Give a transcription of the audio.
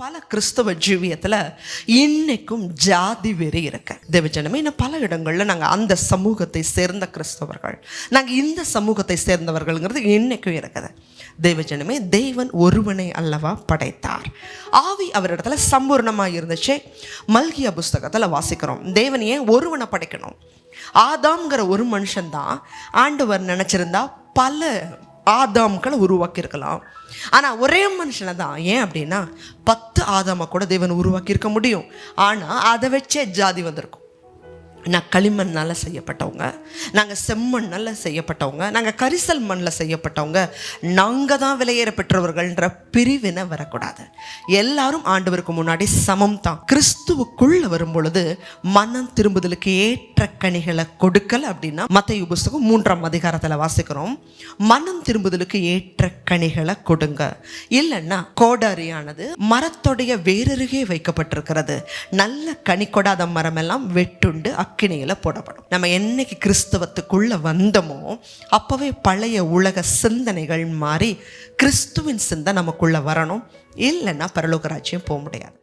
பல கிறிஸ்தவ ஜீவியத்தில் இன்னைக்கும் ஜாதி வெறி இருக்கு. தேவஜனமே, இன்னும் பல இடங்களில் நாங்கள் அந்த சமூகத்தை சேர்ந்த கிறிஸ்தவர்கள், நாங்கள் இந்த சமூகத்தை சேர்ந்தவர்கள்ங்கிறது இன்னைக்கும் இருக்குது. தேவஜனமே, தேவன் ஒருவனை அல்லவா படைத்தார். ஆவி அவரிடத்துல சம்பூர்ணமாக இருந்துச்சு. மல்கியா புஸ்தகத்தில் வாசிக்கிறோம், தேவன் ஏன் ஒருவனை படைக்கணும்? ஆதாம்ங்கிற ஒரு மனுஷன்தான் ஆண்டவர் நினச்சிருந்தா பல ஆதாம்களை உருவாக்கியிருக்கலாம். ஆனால் ஒரே மனுஷனை தான். ஏன் அப்படின்னா 10 ஆதாமை கூட தேவன் உருவாக்கியிருக்க முடியும். ஆனால் அதை வச்சே ஜாதி வந்திருக்கும். நான் களிமண்ணால் செய்யப்பட்டவங்க, நாங்கள் செம்மண்ணால் செய்யப்பட்டவங்க, நாங்கள் கரிசல் மண்ணில் செய்யப்பட்டவங்க, நாங்கள் தான் விலையேற பெற்றவர்கள்ன்ற பிரிவினை வரக்கூடாது. எல்லாரும் ஆண்டவருக்கு முன்னாடி சமம் தான். கிறிஸ்துவுக்குள்ள வரும் பொழுது மனம் திரும்புதலுக்கு ஏற்ற கனிகளை கொடுக்கல அப்படின்னா மத்தேயு புஸ்தகம் 3ஆம் அதிகாரத்தில் வாசிக்கிறோம், மனம் திரும்புதலுக்கு ஏற்ற கனிகளை கொடுங்க. இல்லைன்னா கோடாரியானது மரத்தோடைய வேரருகே வைக்கப்பட்டிருக்கிறது, நல்ல கனி கொடாத மரம் எல்லாம் வெட்டுண்டு அக்கினியில போடப்படும். நம்ம என்னைக்கு கிறிஸ்தவத்துக்குள்ள வந்தோமோ அப்பவே பழைய உலக சிந்தனைகள் மாறி கிறிஸ்துவின் சிந்தை நமக்குள்ள வரணும். இல்லைன்னா பரலோக ராஜ்யம் போக முடியாது.